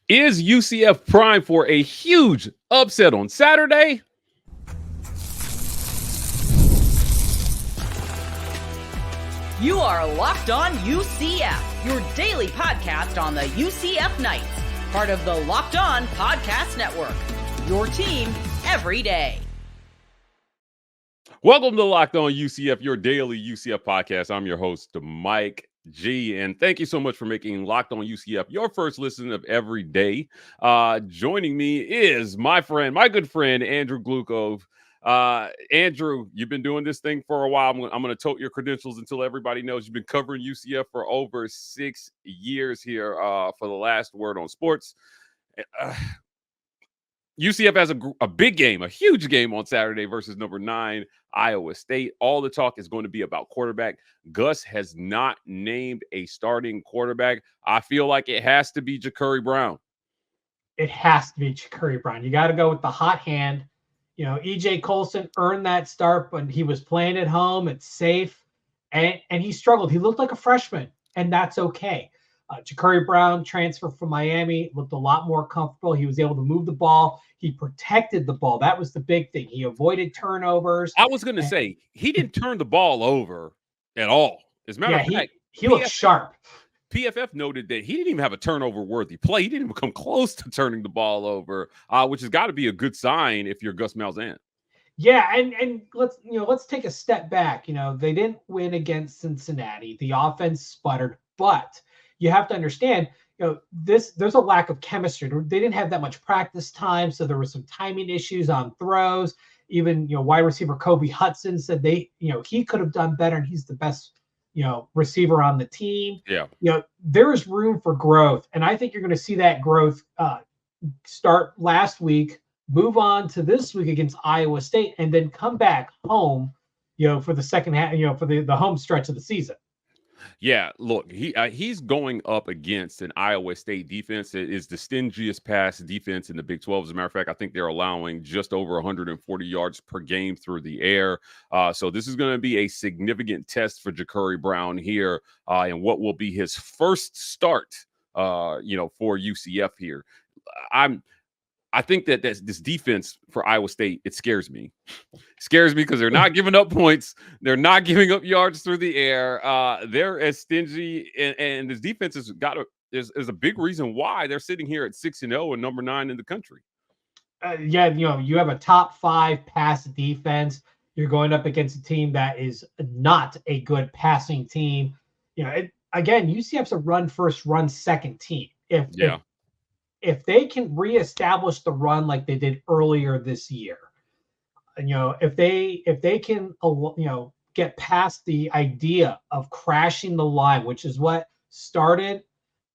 Is UCF primed for a huge upset on Saturday? You are Locked On UCF, your daily podcast on the UCF Knights, part of the Locked On Podcast Network, your team every day. Welcome to Locked On UCF, your daily UCF podcast. I'm your host, Mike G, and thank you so much for making Locked On UCF your first listen of every day. Joining me is my good friend, Andrew Glukov. Andrew, you've been doing this thing for a while. I'm going to tote your credentials until everybody knows you've been covering UCF for over 6 years here for the last word on sports. UCF has a big game, a huge game on Saturday versus number 9, Iowa State. All the talk is going to be about quarterback. Gus has not named a starting quarterback. I feel like it has to be Jacurri Brown. It has to be Jacurri Brown. You got to go with the hot hand. You know, EJ Colson earned that start, but he was playing at home. It's safe. And he struggled. He looked like a freshman, and that's okay. Jacurri Brown transferred from Miami, looked a lot more comfortable. He was able to move the ball. He protected the ball. That was the big thing. He avoided turnovers. I was going to say, he didn't turn the ball over at all. As a matter of fact, he looked sharp. PFF noted that he didn't even have a turnover-worthy play. He didn't even come close to turning the ball over, which has got to be a good sign if you're Gus Malzahn. Yeah, and let's take a step back. You know, they didn't win against Cincinnati. The offense sputtered, but you have to understand, you know, there's a lack of chemistry. They didn't have that much practice time, so there were some timing issues on throws. Even, you know, wide receiver Kobe Hudson said he could have done better, and he's the best, receiver on the team. Yeah. You know, there is room for growth, and I think you're going to see that growth start last week, move on to this week against Iowa State, and then come back home, for the second half, for the home stretch of the season. Yeah, look, he's going up against an Iowa State defense. It is the stingiest pass defense in the Big 12. As a matter of fact, I think they're allowing just over 140 yards per game through the air. So this is going to be a significant test for Jacurri Brown here, and what will be his first start, for UCF here. I think that this defense for Iowa State, it scares me. It scares me because they're not giving up points. They're not giving up yards through the air. They're as stingy, and this defense is a big reason why they're sitting here at 6-0 and number 9 in the country. You have a top 5 pass defense. You're going up against a team that is not a good passing team. UCF's a run first, run second team. If they can reestablish the run like they did earlier this year, if they can, get past the idea of crashing the line, which is what started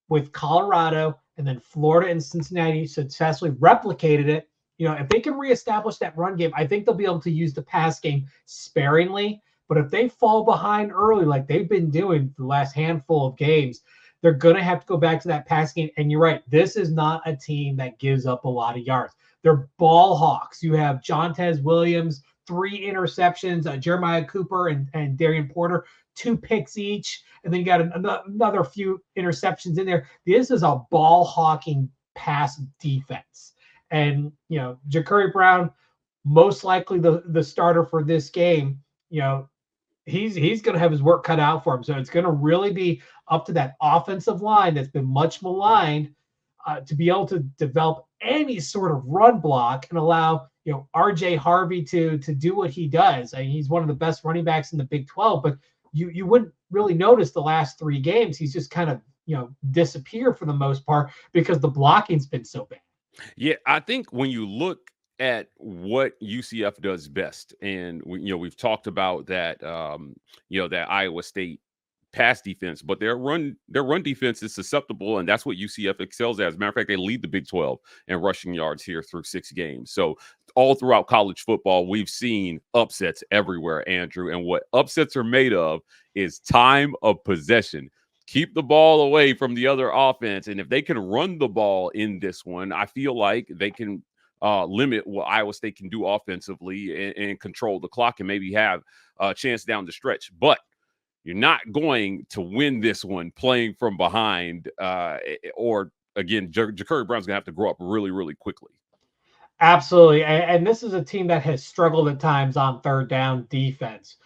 with Colorado and then Florida and Cincinnati successfully replicated it. If they can reestablish that run game, I think they'll be able to use the pass game sparingly. But if they fall behind early, like they've been doing the last handful of games, they're going to have to go back to that pass game. And you're right, this is not a team that gives up a lot of yards. They're ball hawks. You have Jontez Williams, 3 interceptions, Jeremiah Cooper and Darian Porter, 2 picks each. And then you got another few interceptions in there. This is a ball hawking pass defense. And, Jacurri Brown, most likely the starter for this game, he's going to have his work cut out for him. So it's going to really be up to that offensive line that's been much maligned to be able to develop any sort of run block and allow, RJ Harvey to do what he does. I mean, he's one of the best running backs in the Big 12, but you wouldn't really notice the last 3 games. He's just kind of, disappeared for the most part because the blocking's been so bad. Yeah, I think when you look at what UCF does best, and we've talked about that, that Iowa State pass defense, but their run defense is susceptible, and that's what UCF excels at. As a matter of fact, they lead the Big 12 in rushing yards here through 6 games. So all throughout college football, we've seen upsets everywhere, Andrew, and what upsets are made of is time of possession. Keep the ball away from the other offense, and if they can run the ball in this one, I feel like they can limit what Iowa State can do offensively and control the clock and maybe have a chance down the stretch. But you're not going to win this one playing from behind or again, Jacurri Brown's going to have to grow up really, really quickly. Absolutely. And this is a team that has struggled at times on third down defense.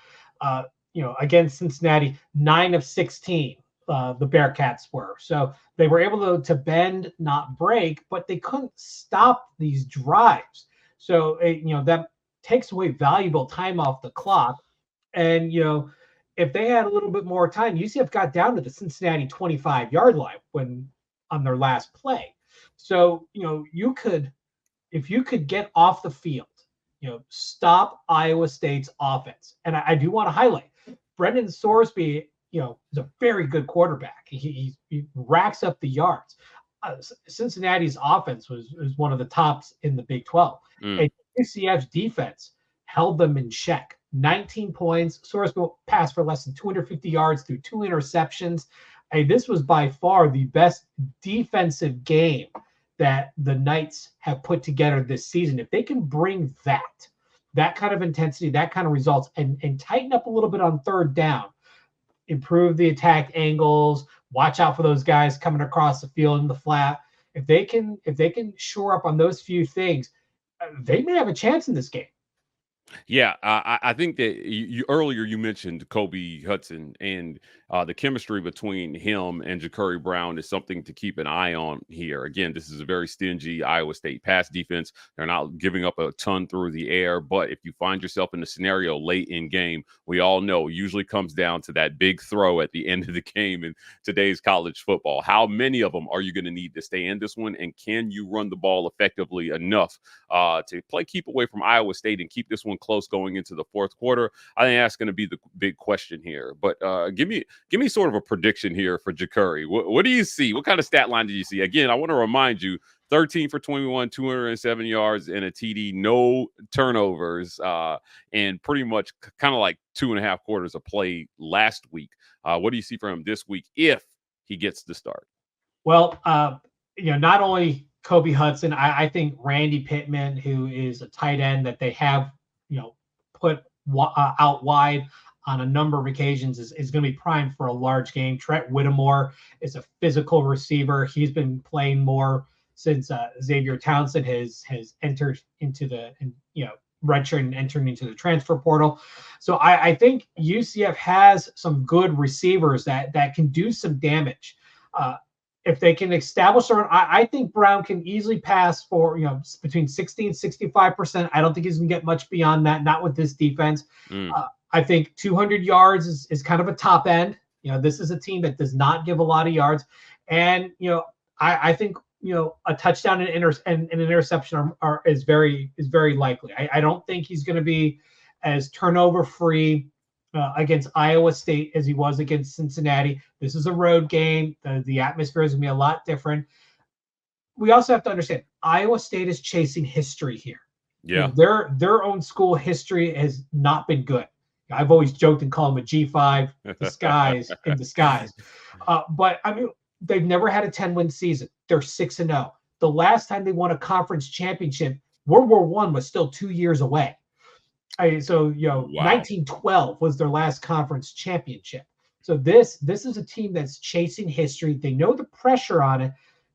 Against Cincinnati, 9 of 16, the Bearcats were. So they were able to bend, not break, but they couldn't stop these drives. So, that takes away valuable time off the clock. And, if they had a little bit more time, UCF got down to the Cincinnati 25-yard line on their last play. So, if you could get off the field, stop Iowa State's offense. And I do want to highlight Brendan Sorsby, is a very good quarterback. He racks up the yards. Cincinnati's offense was one of the tops in the Big 12. And UCF's defense held them in check. 19 points. Sorsby passed for less than 250 yards through 2 interceptions. This was by far the best defensive game that the Knights have put together this season. If they can bring that kind of intensity, that kind of results, and tighten up a little bit on third down, improve the attack angles, watch out for those guys coming across the field in the flat. If they can shore up on those few things, they may have a chance in this game. Yeah, I think that you earlier you mentioned Kobe Hudson, and the chemistry between him and Jacurri Brown is something to keep an eye on here. Again, this is a very stingy Iowa State pass defense. They're not giving up a ton through the air, but if you find yourself in a scenario late in game, we all know it usually comes down to that big throw at the end of the game in today's college football. How many of them are you going to need to stay in this one, and can you run the ball effectively enough to keep away from Iowa State and keep this one close going into the fourth quarter? I think that's going to be the big question here. But give me sort of a prediction here for Jacurri. What do you see? What kind of stat line do you see? Again, I want to remind you, 13 for 21, 207 yards and a TD, no turnovers, and pretty much kind of like 2.5 quarters of play last week. What do you see from him this week if he gets the start? Well, not only Kobe Hudson, I think Randy Pittman, who is a tight end that they have, put out wide on a number of occasions, is going to be primed for a large game. Trent Whittemore is a physical receiver. He's been playing more since Xavier Townsend has entered into the redshirt and entering into the transfer portal. So I think UCF has some good receivers that can do some damage. If they can establish their own, I think Brown can easily pass for, between 60 and 65%. I don't think he's going to get much beyond that, not with this defense. I think 200 yards is kind of a top end. This is a team that does not give a lot of yards. And, I think, a touchdown and an interception is very likely. I don't think he's going to be as turnover free against Iowa State as he was against Cincinnati. This is a road game. The atmosphere is going to be a lot different. We also have to understand Iowa State is chasing history here. Yeah, their own school history has not been good. I've always joked and called them a G5 in disguise. But I mean, they've never had a 10-win season. They're 6-0. The last time they won a conference championship, World War I was still 2 years away. Wow. 1912 was their last conference championship. So this is a team that's chasing history. They know the pressure on it.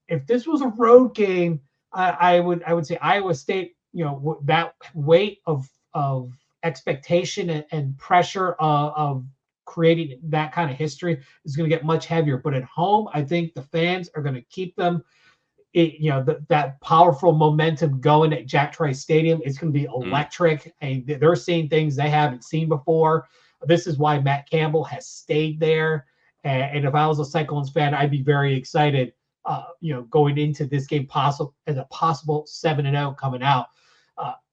If this was a road game, I would say Iowa State, that weight of expectation and pressure of creating that kind of history is going to get much heavier. But at home, I think the fans are going to keep them, that powerful momentum going at Jack Trice Stadium. It's going to be electric. And they're seeing things they haven't seen before. This is why Matt Campbell has stayed there. And if I was a Cyclones fan, I'd be very excited, going into this game as a possible 7-0 coming out.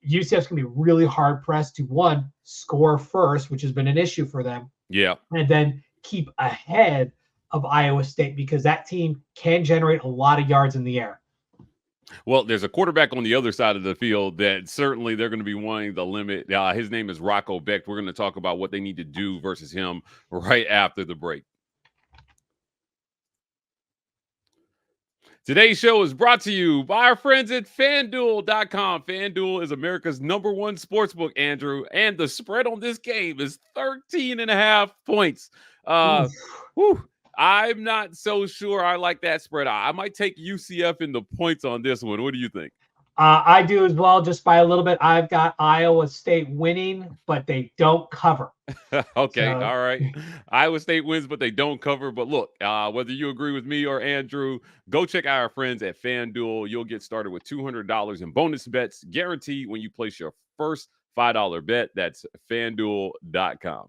UCF's going to be really hard pressed to, one, score first, which has been an issue for them. Yeah. And then keep ahead of Iowa State, because that team can generate a lot of yards in the air. Well, there's a quarterback on the other side of the field that certainly they're going to be wanting the limit. His name is Rocco Becht. We're going to talk about what they need to do versus him right after the break. Today's show is brought to you by our friends at FanDuel.com. FanDuel is America's #1 sportsbook, Andrew, and the spread on this game is 13.5 points. I'm not so sure I like that spread. I might take UCF in the points on this one. What do you think? I do as well, just by a little bit. I've got Iowa State winning, but they don't cover. Okay, So all right. Iowa State wins, but they don't cover. But look, whether you agree with me or Andrew, go check out our friends at FanDuel. You'll get started with $200 in bonus bets guaranteed when you place your first $5 bet. That's FanDuel.com.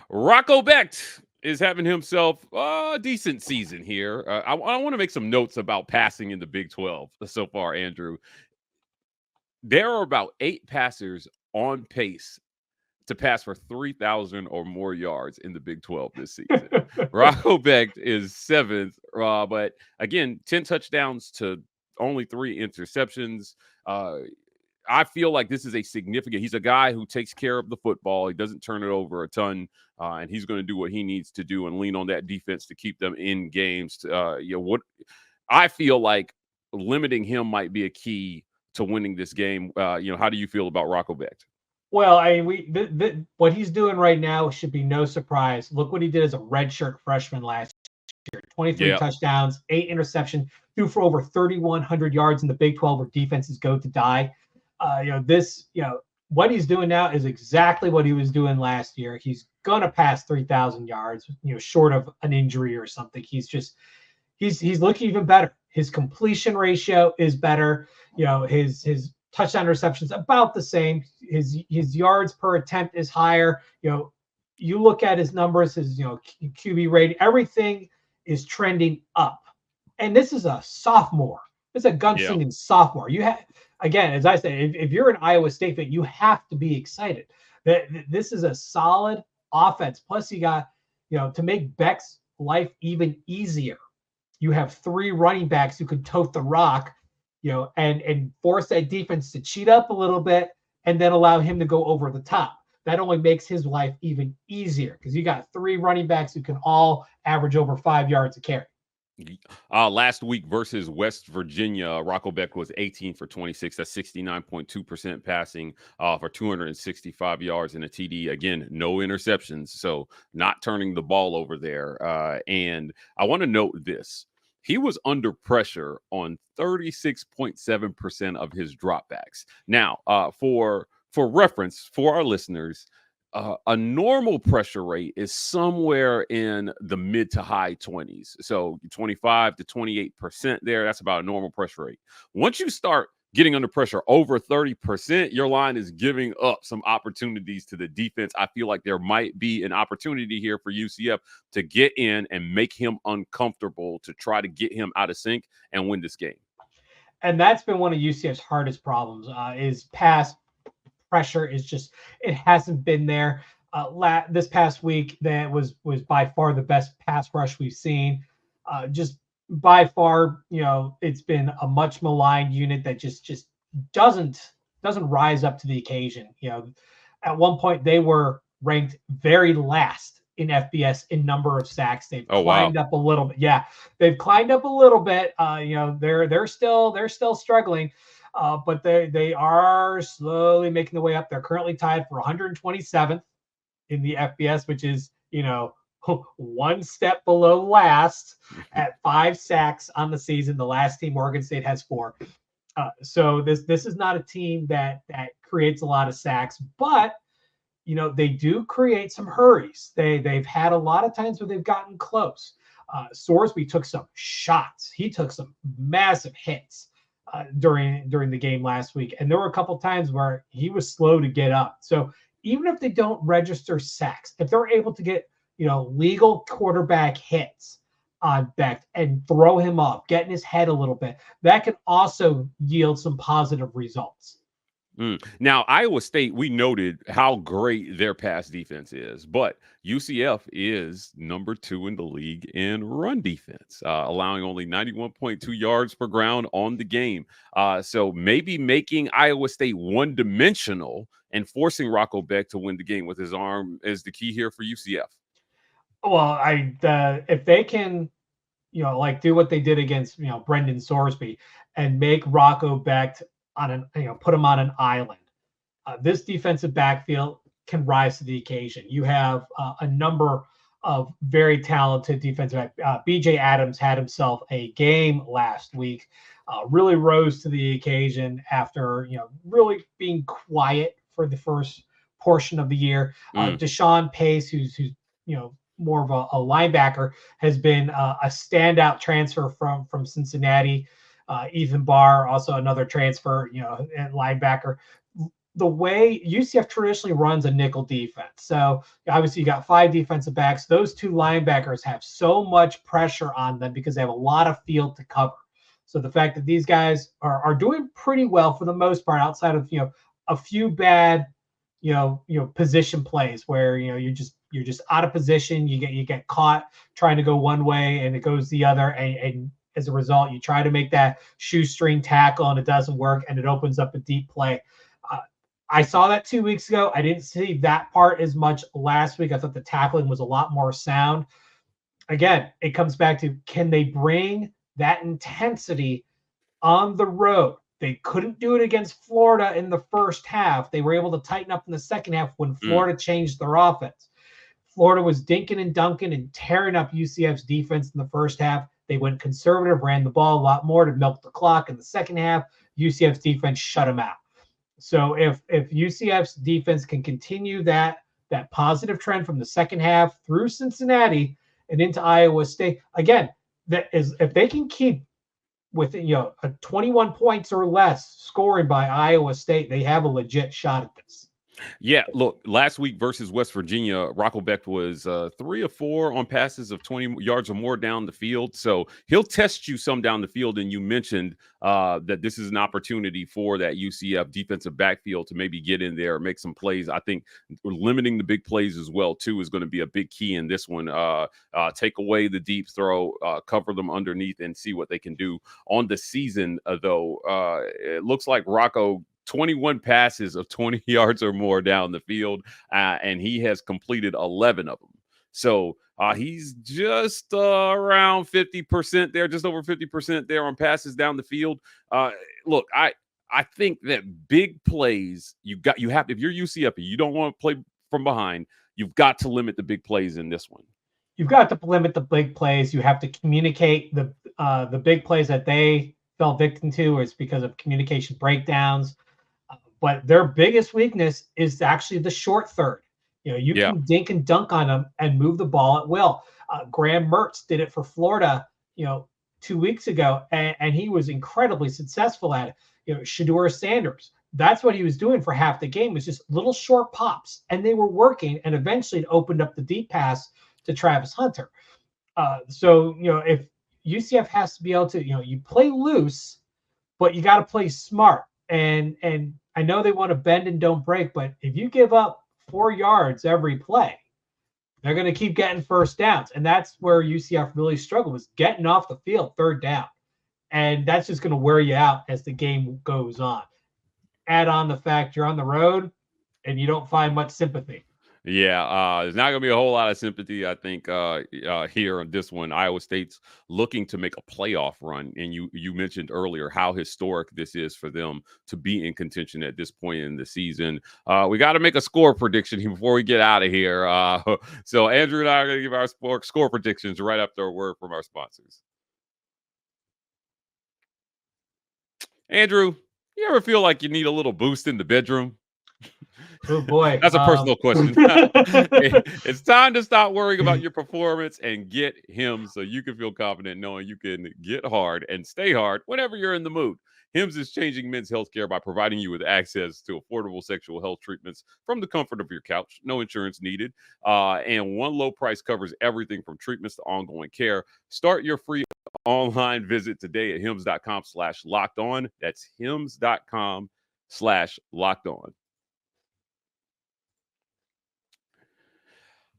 Rocco Becht is having himself a decent season here. I want to make some notes about passing in the Big 12 so far, Andrew. There are about 8 passers on pace to pass for 3,000 or more yards in the Big 12 this season. Rocco Becht is 7th, but again, 10 touchdowns to only 3 interceptions. I feel like this is he's a guy who takes care of the football. He doesn't turn it over a ton, and he's going to do what he needs to do and lean on that defense to keep them in games. What I feel like limiting him might be a key to winning this game. How do you feel about Rocco Becht? Well, what he's doing right now should be no surprise. Look what he did as a redshirt freshman last year: 23 touchdowns, 8 interceptions, threw for over 3,100 yards in the Big 12, where defenses go to die. What he's doing now is exactly what he was doing last year. He's gonna pass 3,000 yards, short of an injury or something. He's looking even better. His completion ratio is better. His touchdown receptions about the same. His yards per attempt is higher. You look at his numbers, his QB rating, everything is trending up. And this is a sophomore. It's a gunslinging sophomore. You have, again, as I said, if you're an Iowa State fan, you have to be excited. This is a solid offense. Plus, you got, to make Becht's life even easier, you have 3 running backs who can tote the rock, and force that defense to cheat up a little bit and then allow him to go over the top. That only makes his life even easier because you got 3 running backs who can all average over 5 yards a carry. Last week versus West Virginia, Rocco Becht was 18 for 26. That's 69.2% passing for 265 yards and a TD. Again, no interceptions, so not turning the ball over there. And I want to note this. He was under pressure on 36.7% of his dropbacks. Now, for reference, for our listeners, a normal pressure rate is somewhere in the mid to high 20s. So 25 to 28% there. That's about a normal pressure rate. Once you start getting under pressure over 30%, your line is giving up some opportunities to the defense. I feel like there might be an opportunity here for UCF to get in and make him uncomfortable to try to get him out of sync and win this game. And that's been one of UCF's hardest problems, is pass pressure. It hasn't been there. This past week, that was by far the best pass rush we've seen. Just by far, it's been a much maligned unit that just doesn't rise up to the occasion. At one point they were ranked very last in FBS in number of sacks. They've climbed up a little bit. Yeah, they've climbed up a little bit. They're still struggling. But they are slowly making the way up. They're currently tied for 127th in the FBS, which is, one step below last at 5 sacks on the season. The last team, Oregon State, has 4. So this is not a team that creates a lot of sacks, but they do create some hurries. They've had a lot of times where they've gotten close. Sorsby took some shots. He took some massive hits during the game last week, and there were a couple times where he was slow to get up. So even if they don't register sacks, if they're able to get legal quarterback hits on Becht and throw him off, get in his head a little bit, that can also yield some positive results. Now, Iowa State, we noted how great their pass defense is, but UCF is number 2 in the league in run defense, allowing only 91.2 yards per ground on the game. So maybe making Iowa State one-dimensional and forcing Rocco Becht to win the game with his arm is the key here for UCF. Well, if they can, do what they did against, Brendan Sorsby and make Rocco Becht put him on an island. This defensive backfield can rise to the occasion. You have a number of very talented defensive. BJ Adams had himself a game last week. Really rose to the occasion after really being quiet for the first portion of the year. Deshaun Pace, who's more of a linebacker, has been a standout transfer from Cincinnati. Ethan Barr, also another transfer, at linebacker. The way UCF traditionally runs a nickel defense. So obviously you got 5 defensive backs. Those 2 linebackers have so much pressure on them because they have a lot of field to cover. So the fact that these guys are doing pretty well for the most part, outside of a few bad position plays where you're just out of position. You get caught trying to go one way and it goes the other, and as a result you try to make that shoestring tackle and it doesn't work and it opens up a deep play. I saw that 2 weeks ago. I didn't see that part as much last week. I thought the tackling was a lot more sound. Again, it comes back to, can they bring that intensity on the road? They couldn't do it against Florida in the first half. They were able to tighten up in the second half when Florida changed their offense. Florida was dinking and dunking and tearing up UCF's defense in the first half. They went conservative, ran the ball a lot more to milk the clock. In the second half, UCF's defense shut them out. So if UCF's defense can continue that positive trend from the second half through Cincinnati and into Iowa State, again, that is, if they can keep within a 21 points or less scoring by Iowa State, they have a legit shot at this. Yeah, look, last week versus West Virginia, Rocco Becht was 3 of 4 on passes of 20 yards or more down the field. So he'll test you some down the field. And you mentioned that this is an opportunity for that UCF defensive backfield to maybe get in there, make some plays. I think limiting the big plays as well, too, is going to be a big key in this one. Take away the deep throw, cover them underneath, and see what they can do. On the season, though, it looks like Rocco 21 passes of 20 yards or more down the field, and he has completed 11 of them. So he's just around 50% there, just over 50% there on passes down the field. Look, I think that big plays, you have, if you're UCF, you don't want to play from behind, you've got to limit the big plays in this one. You've got to limit the big plays. You have to communicate the big plays that they fell victim to is because of communication breakdowns. But their biggest weakness is actually the short third. You can dink and dunk on them and move the ball at will. Graham Mertz did it for Florida, 2 weeks ago, and he was incredibly successful at it. Shedeur Sanders, that's what he was doing for half the game, was just little short pops, and they were working, and eventually it opened up the deep pass to Travis Hunter. So if UCF has to be able to, you play loose, but you got to play smart. And I know they want to bend and don't break, but if you give up 4 yards every play, they're going to keep getting first downs. And that's where UCF really struggled, was getting off the field third down. And that's just going to wear you out as the game goes on. Add on the fact you're on the road and you don't find much sympathy. Yeah, there's not going to be a whole lot of sympathy, I think, here on this one. Iowa State's looking to make a playoff run, and you mentioned earlier how historic this is for them to be in contention at this point in the season. We got to make a score prediction before we get out of here. So Andrew and I are going to give our score predictions right after a word from our sponsors. Andrew, you ever feel like you need a little boost in the bedroom? Oh boy, that's a personal question. It's time to stop worrying about your performance and get Hims, so you can feel confident knowing you can get hard and stay hard whenever you're in the mood. Hims is changing men's healthcare by providing you with access to affordable sexual health treatments from the comfort of your couch. No insurance needed. And one low price covers everything from treatments to ongoing care. Start your free online visit today at hims.com/lockedon. That's hims.com/lockedon.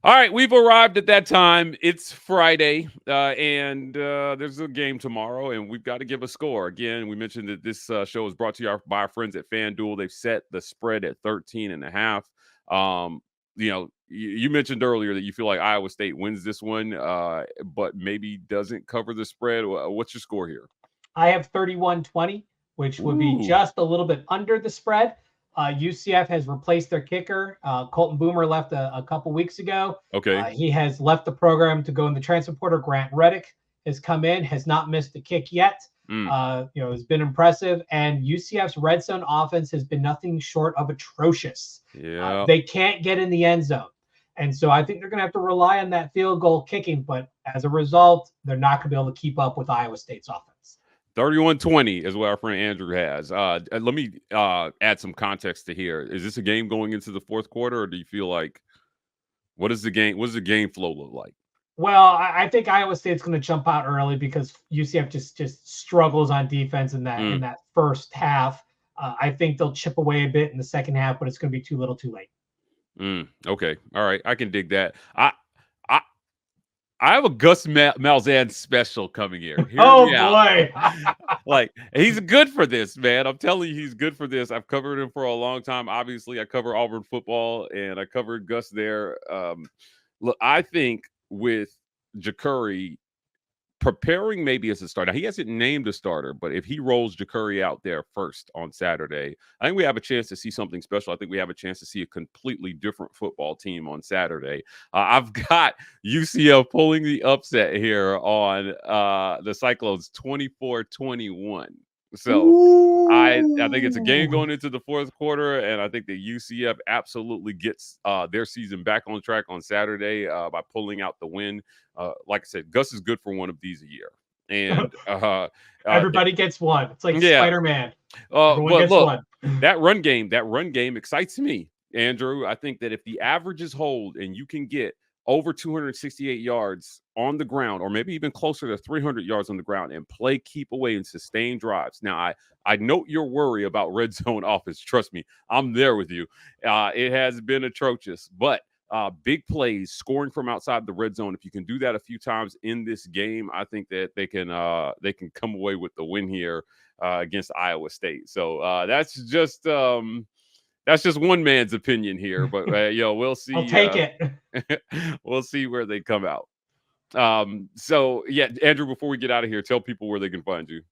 All right, we've arrived at that time. It's Friday, and there's a game tomorrow, and we've got to give a score. Again, we mentioned that this show is brought to you by our friends at FanDuel. They've set the spread at 13.5. You mentioned earlier that you feel like Iowa State wins this one, but maybe doesn't cover the spread. What's your score here? I have 31-20, which would be just a little bit under the spread. UCF has replaced their kicker. Colton Boomer left a couple weeks ago. Okay. He has left the program to go in the transfer portal. Grant Reddick has come in, has not missed a kick yet. Has been impressive. And UCF's red zone offense has been nothing short of atrocious. Yeah. They can't get in the end zone. And so I think they're going to have to rely on that field goal kicking. But as a result, they're not going to be able to keep up with Iowa State's offense. 31-20 is what our friend Andrew has. Let me add some context to here. Is this a game going into the fourth quarter, or do you feel like what does the game flow look like? Well, I think Iowa State's going to jump out early because UCF just struggles on defense in that first half. I think they'll chip away a bit in the second half, but it's going to be too little, too late. Okay, all right, I can dig that. I have a Gus Malzahn special coming here. Oh boy. Like, he's good for this, man. I'm telling you, he's good for this. I've covered him for a long time. Obviously, I cover Auburn football, and I covered Gus there. Look, I think with Jacurri preparing maybe as a starter. Now, he hasn't named a starter, but if he rolls Jacurri out there first on Saturday, I think we have a chance to see something special. I think we have a chance to see a completely different football team on Saturday. I've got UCF pulling the upset here on the Cyclones 24-21. So I think it's a game going into the fourth quarter, and I think that UCF absolutely gets their season back on track on Saturday by pulling out the win. Like I said, Gus is good for one of these a year, and everybody gets one. It's like Spider-Man. But look, one. that run game excites me, Andrew. I think that if the averages hold and you can get over 268 yards on the ground, or maybe even closer to 300 yards on the ground, and play keep away and sustain drives. Now, I note your worry about red zone offense. Trust me, I'm there with you. It has been atrocious, but big plays, scoring from outside the red zone. If you can do that a few times in this game, I think that they can come away with the win here against Iowa State. So that's just one man's opinion here, but we'll see. I'll take it. We'll see where they come out. So yeah, Andrew, before we get out of here, tell people where they can find you.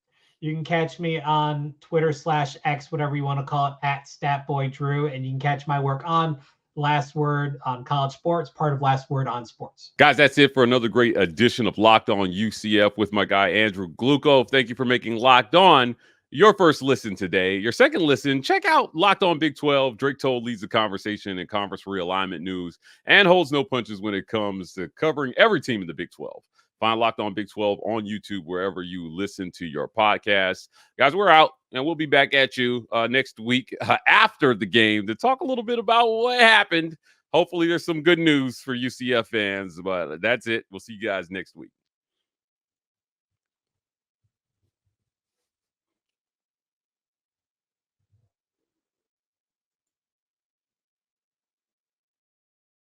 You can catch me on Twitter/X, whatever you want to call it, at StatBoyDrew, and you can catch my work on Last Word on College Sports, part of Last Word on Sports. Guys, that's it for another great edition of Locked On UCF with my guy Andrew Gluko. Thank you for making Locked On your first listen today. Your second listen, check out Locked On Big 12. Drake Toll leads the conversation in conference realignment news and holds no punches when it comes to covering every team in the Big 12. Find Locked On Big 12 on YouTube, wherever you listen to your podcasts. Guys, we're out, and we'll be back at you next week after the game to talk a little bit about what happened. Hopefully there's some good news for UCF fans, but that's it. We'll see you guys next week.